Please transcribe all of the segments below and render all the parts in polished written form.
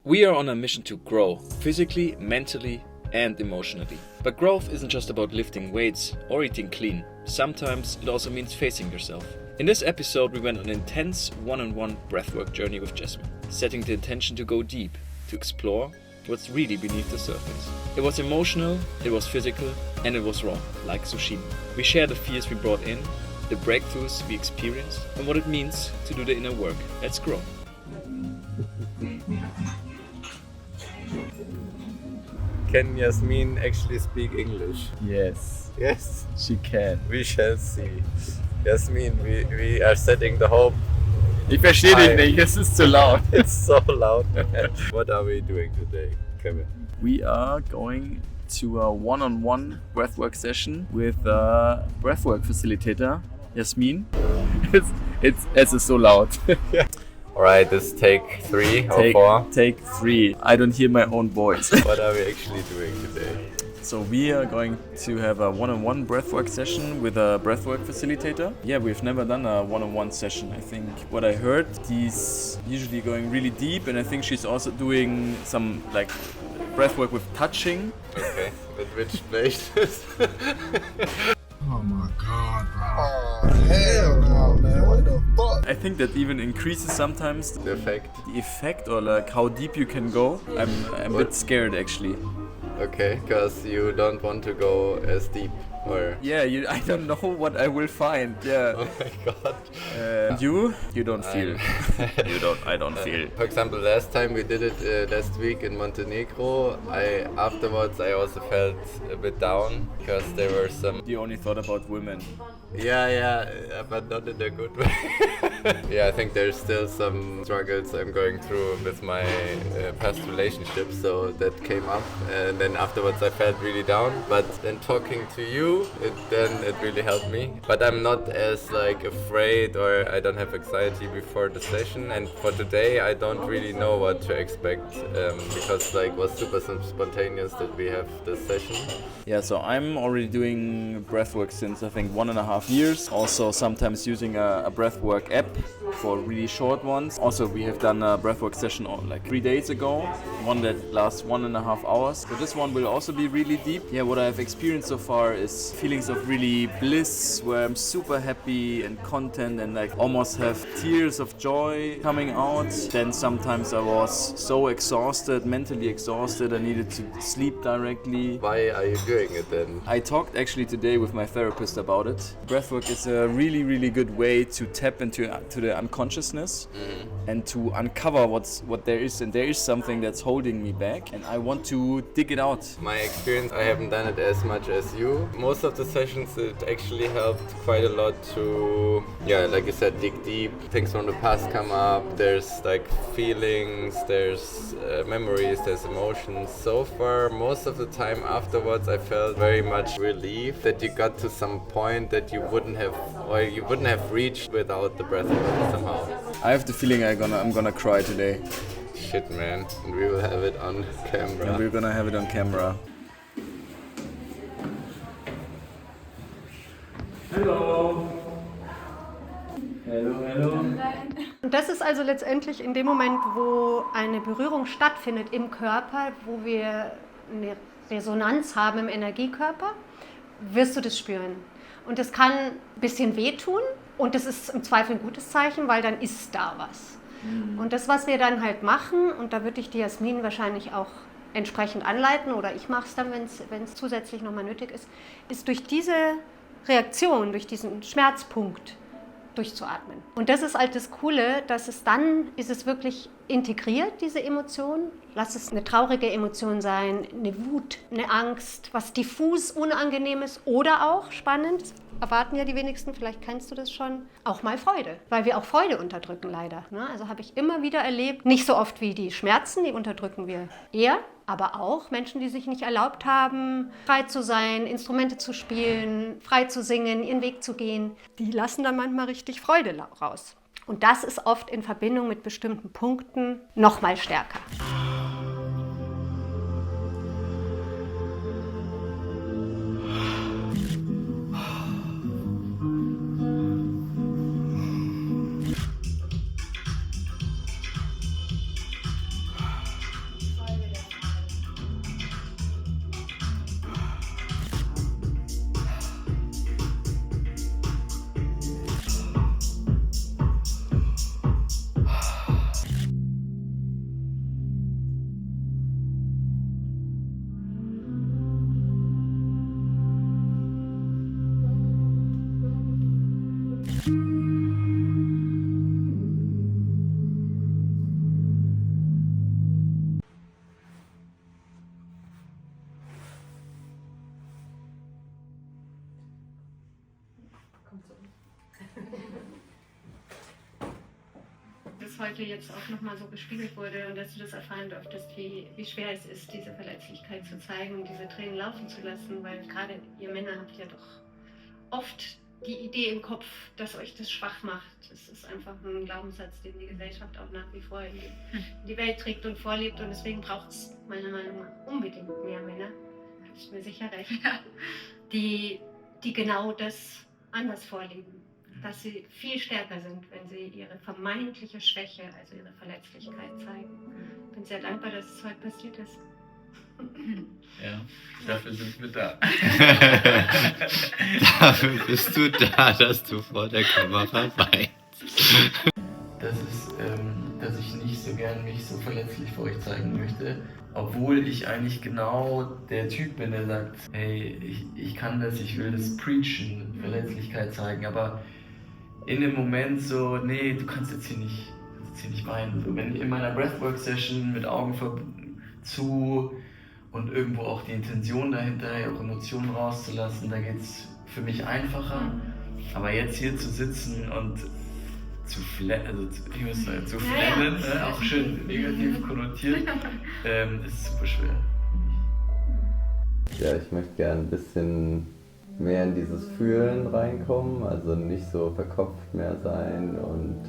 We are on a mission to grow, physically, mentally, and emotionally. But growth isn't just about lifting weights or eating clean. Sometimes it also means facing yourself. In this episode, we went on an intense one-on-one breathwork journey with Jasmin, setting the intention to go deep, to explore what's really beneath the surface. It was emotional, it was physical, and it was raw, like sushi. We shared the fears we brought in, the breakthroughs we experienced, and what it means to do the inner work. Let's grow. Can Jasmin actually speak English? Yes, Yes, she can. we shall see. Jasmin, we are setting the hope. Ich verstehe dich nicht, es ist zu laut. It's so loud. What are we doing today, Kevin? We are going to a one-on-one breathwork session with a breathwork facilitator, Jasmin. Es ist so laut. Alright, this take 3 or 4. Take 3. I don't hear my own voice. What are we actually doing today? So we are going to have a one-on-one breathwork session with a breathwork facilitator. Yeah, we've never done a one-on-one session. I think what I heard, he's usually going really deep, and I think she's also doing some like breathwork with touching. Okay, but which places? Oh my god, bro. Oh, hell no, man. What the fuck? I think that even increases sometimes The effect. the effect or like how deep you can go. I'm a bit scared actually. Okay, because you don't want to go as deep, or... Yeah, I don't know what I will find. Yeah. Oh my god. You don't feel. I don't feel. For example, last time we did it last week in Montenegro, afterwards I also felt a bit down because there were some... You only thought about women. Yeah, but not in a good way. Yeah, I think there's still some struggles I'm going through with my past relationships, so that came up, and then afterwards I felt really down. But then talking to you, it really helped me. But I'm not as like afraid, or I don't have anxiety before the session. And for today, I don't really know what to expect because like was super spontaneous that we have this session. Yeah, so I'm already doing breathwork since I think 1.5 years. Also sometimes using a breathwork app for really short ones. Also we have done a breathwork session like 3 days ago, one that lasts 1.5 hours. So this one will also be really deep. Yeah, what I've experienced so far is feelings of really bliss, where I'm super happy and content and like almost have tears of joy coming out. Then sometimes I was so exhausted, mentally exhausted, I needed to sleep directly. Why are you doing it then? I talked actually today with my therapist about it. Breathwork is a really, really good way to tap into the unconsciousness and to uncover what there is. And there is something that's holding me back, and I want to dig it out. My experience, I haven't done it as much as you. Most of the sessions, it actually helped quite a lot to, like you said, dig deep. Things from the past come up. There's like feelings, there's memories, there's emotions. So far, most of the time afterwards, I felt very much relief that you got to some point that you wouldn't have reached without the breathwork somehow. I have the feeling I'm gonna cry today. Shit, man. And we will have it on camera. And we're gonna have it on camera. Hello. Hello. Und das ist also letztendlich in dem Moment, wo eine Berührung stattfindet im Körper, wo wir eine Resonanz haben im Energiekörper, wirst du das spüren. Und das kann ein bisschen wehtun und das ist im Zweifel ein gutes Zeichen, weil dann ist da was. Und das, was wir dann halt machen, und da würde ich die Jasmin wahrscheinlich auch entsprechend anleiten, oder ich mache es dann, wenn es zusätzlich nochmal nötig ist durch diese Reaktion, durch diesen Schmerzpunkt durchzuatmen. Und das ist halt das Coole, dass ist es wirklich integriert, diese Emotion. Lass es eine traurige Emotion sein, eine Wut, eine Angst, was diffus unangenehm ist oder auch spannend. Erwarten ja die wenigsten, vielleicht kennst du das schon, auch mal Freude, weil wir auch Freude unterdrücken leider. Also habe ich immer wieder erlebt, nicht so oft wie die Schmerzen, die unterdrücken wir eher, aber auch Menschen, die sich nicht erlaubt haben, frei zu sein, Instrumente zu spielen, frei zu singen, ihren Weg zu gehen, die lassen dann manchmal richtig Freude raus. Und das ist oft in Verbindung mit bestimmten Punkten noch mal stärker. heute jetzt auch nochmal so gespiegelt wurde und dass du das erfahren durftest, wie schwer es ist, diese Verletzlichkeit zu zeigen und diese Tränen laufen zu lassen, weil gerade ihr Männer habt ja doch oft die Idee im Kopf, dass euch das schwach macht. Das ist einfach ein Glaubenssatz, den die Gesellschaft auch nach wie vor in die Welt trägt und vorlebt und deswegen braucht es meiner Meinung nach unbedingt mehr Männer, da bist du mir sicher recht, die genau das anders vorleben. Dass sie viel stärker sind, wenn sie ihre vermeintliche Schwäche, also ihre Verletzlichkeit zeigen. Ich bin sehr dankbar, dass es heute passiert ist. Ja, dafür sind wir da. Dafür bist du da, dass du vor der Kamera weinst. Das ist, dass ich nicht so gern mich so verletzlich vor euch zeigen möchte. Obwohl ich eigentlich genau der Typ bin, der sagt, hey, ich kann das, ich will das preachen, Verletzlichkeit zeigen, aber in dem Moment so, nee, du kannst jetzt hier nicht weinen. So, wenn ich in meiner Breathwork-Session mit Augen zu und irgendwo auch die Intention dahinter, auch Emotionen rauszulassen, da geht es für mich einfacher. Aber jetzt hier zu sitzen und zu flennen, auch schön negativ konnotiert, ist super schwer. Ja, ich möchte gerne ein bisschen mehr in dieses Fühlen reinkommen, also nicht so verkopft mehr sein und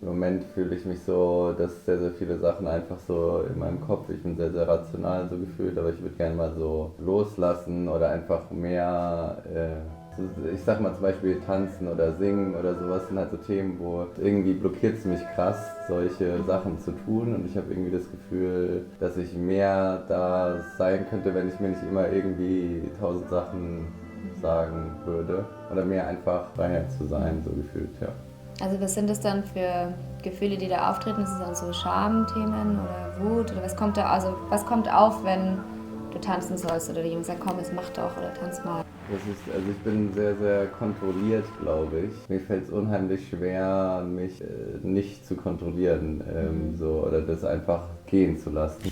im Moment fühle ich mich so, dass sehr, sehr viele Sachen einfach so in meinem Kopf, ich bin sehr, sehr rational so gefühlt, aber ich würde gerne mal so loslassen oder einfach mehr, ich sag mal zum Beispiel tanzen oder singen oder sowas sind halt so Themen, wo irgendwie blockiert es mich krass, solche Sachen zu tun und ich habe irgendwie das Gefühl, dass ich mehr da sein könnte, wenn ich mir nicht immer irgendwie 1000 Sachen sagen würde oder mehr einfach Freiheit zu sein, so gefühlt, ja. Also was sind das dann für Gefühle, die da auftreten? Ist es dann so Schamthemen oder Wut oder was kommt da, also was kommt auf, wenn du tanzen sollst oder die Jungs sagen, komm, jetzt mach doch oder tanz mal? Also ich bin sehr, sehr kontrolliert, glaube ich. Mir fällt es unheimlich schwer, mich nicht zu kontrollieren so, oder das einfach gehen zu lassen.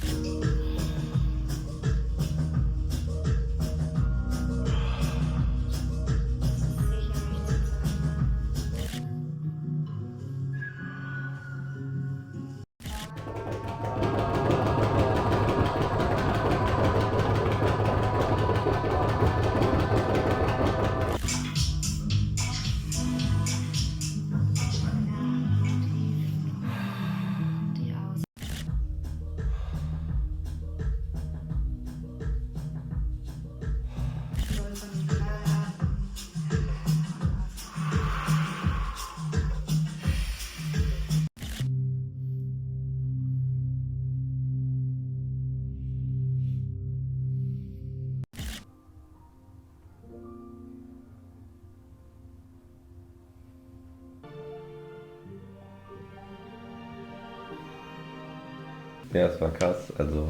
Ja, es war krass, also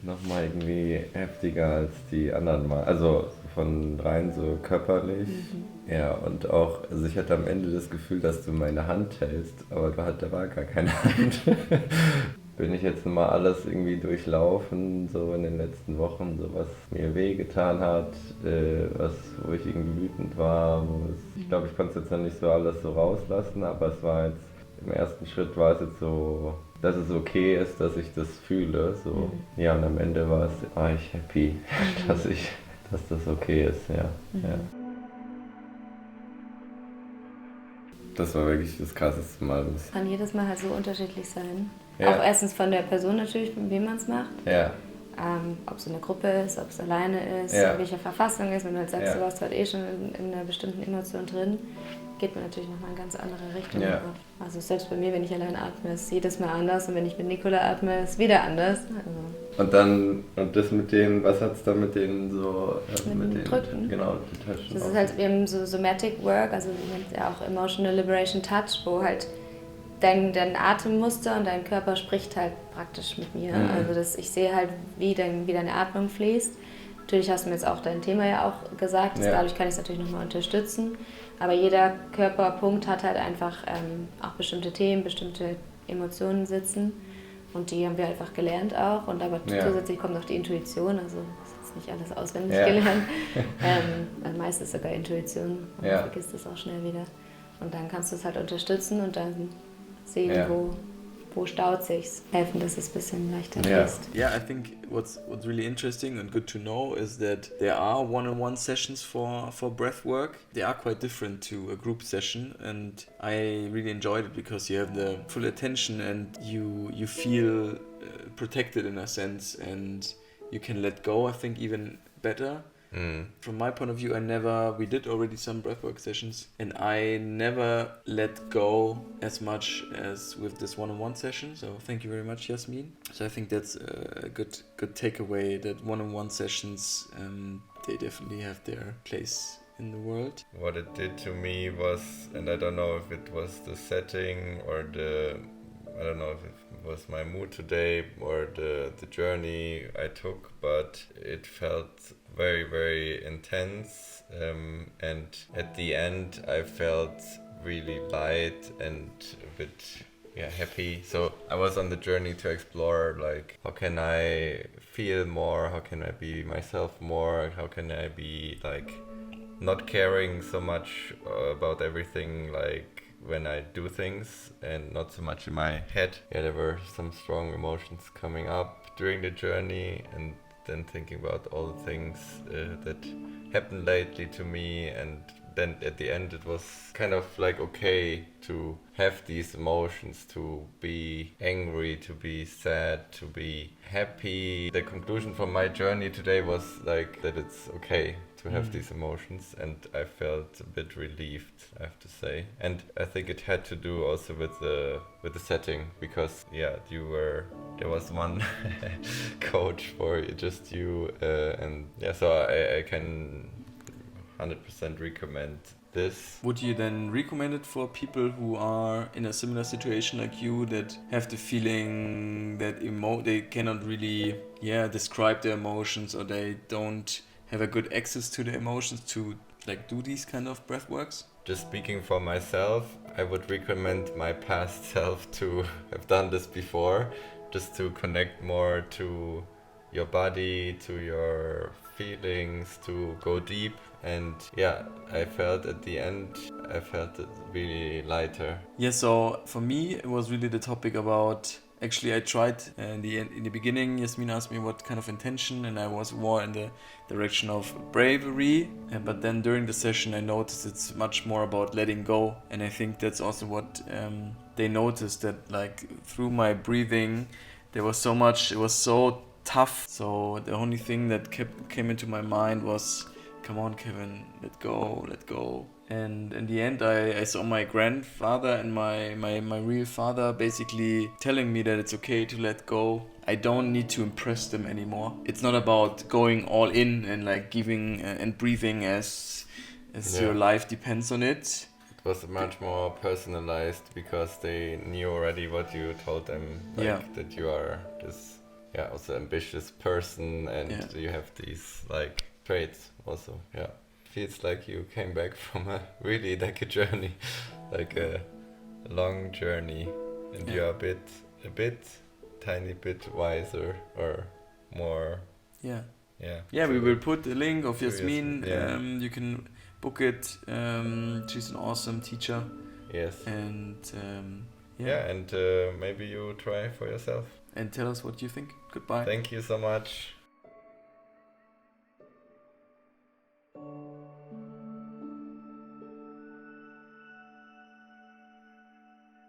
nochmal irgendwie heftiger als die anderen Mal, also von rein so körperlich. Ja, und auch, also ich hatte am Ende das Gefühl, dass du meine Hand hältst, aber da war gar keine Hand. Bin ich jetzt mal alles irgendwie durchlaufen, so in den letzten Wochen, so was mir wehgetan hat, wo ich irgendwie wütend war. Ich glaube, ich konnte es jetzt noch nicht so alles so rauslassen, aber es war jetzt, im ersten Schritt war es jetzt so, dass es okay ist, dass ich das fühle. So. Ja, und am Ende war ich happy, dass das okay ist, ja. Ja. Das war wirklich das krasseste Mal. Kann jedes Mal halt so unterschiedlich sein. Ja. Auch erstens von der Person natürlich, mit wem man es macht. Ja. Ob es in einer Gruppe ist, ob es alleine ist, Ja. in welcher Verfassung ist. Wenn du halt sagst, Ja. du warst halt schon in einer bestimmten Emotion drin, geht man natürlich nochmal in eine ganz andere Richtung. Ja. Also selbst bei mir, wenn ich allein atme, ist jedes Mal anders und wenn ich mit Nicola atme, ist wieder anders. Also Und das mit denen, was hat es da mit denen so... Mit den Drücken. Genau, die Taschen. das ist halt eben so Somatic Work, also man nennt ja auch Emotional Liberation Touch, wo halt dein Atemmuster und dein Körper spricht halt praktisch mit mir. Also ich sehe halt, wie deine Atmung fließt. Natürlich hast du mir jetzt auch dein Thema ja auch gesagt, Ja. Dadurch kann ich es natürlich nochmal unterstützen. Aber jeder Körperpunkt hat halt einfach auch bestimmte Themen, bestimmte Emotionen sitzen. Und die haben wir einfach gelernt auch. Und aber zusätzlich kommt noch die Intuition, also das ist jetzt nicht alles auswendig gelernt. Also meistens sogar Intuition, man vergisst es auch schnell wieder. Und dann kannst du es halt unterstützen und dann sehen, wo staut sich's, helfen, dass es ein bisschen leichter ist. Yeah, I think what's really interesting and good to know is that there are one-on-one sessions for breathwork. They are quite different to a group session, and I really enjoyed it because you have the full attention and you feel protected in a sense, and you can let go, I think, even better. From my point of view, we did already some breathwork sessions, and I never let go as much as with this one-on-one session. So thank you very much, Jasmin. So I think that's a good takeaway, that one-on-one sessions, they definitely have their place in the world. What it did to me was, and I don't know if it was the setting or I don't know if it was my mood today or the journey I took, but it felt very, very intense, and at the end I felt really light and a bit happy. So I was on the journey to explore, like, how can I feel more, how can I be myself more, how can I be like not caring so much about everything, like when I do things, and not so much in my head. There were some strong emotions coming up during the journey, and then thinking about all the things that happened lately to me, and then at the end it was kind of like okay to have these emotions, to be angry, to be sad, to be happy. The conclusion from my journey today was like that it's okay to have these emotions, and I felt a bit relieved, I have to say. And I think it had to do also with the setting, because there was one coach for just you, and so I can 100% recommend this. Would you then recommend it for people who are in a similar situation like you, that have the feeling that they cannot really describe their emotions, or they don't have a good access to the emotions, to like do these kind of breath works? Just speaking for myself, I would recommend my past self to have done this before, just to connect more to your body, to your feelings, to go deep. And I felt at the end, I felt it really lighter. Yeah, so for me, it was really the topic about, actually I tried in the beginning, Jasmin asked me what kind of intention, and I was more in the direction of bravery. But then during the session, I noticed it's much more about letting go. And I think that's also what they noticed, that like through my breathing, there was so much, it was so tough. So the only thing that came into my mind was, come on, Kevin, let go. And in the end, I saw my grandfather and my real father basically telling me that it's okay to let go. I don't need to impress them anymore. It's not about going all in and like giving and breathing as your life depends on it. It was much more personalized, because they knew already what you told them, that you are this also ambitious person, and you have these like traits also. Feels like you came back from a really like a journey, like a long journey, and you're a bit tiny bit wiser or more. We will put the link of Jasmin. You can book it. She's an awesome teacher. Yes. And and maybe you try for yourself. And tell us what you think. Goodbye. Thank you so much.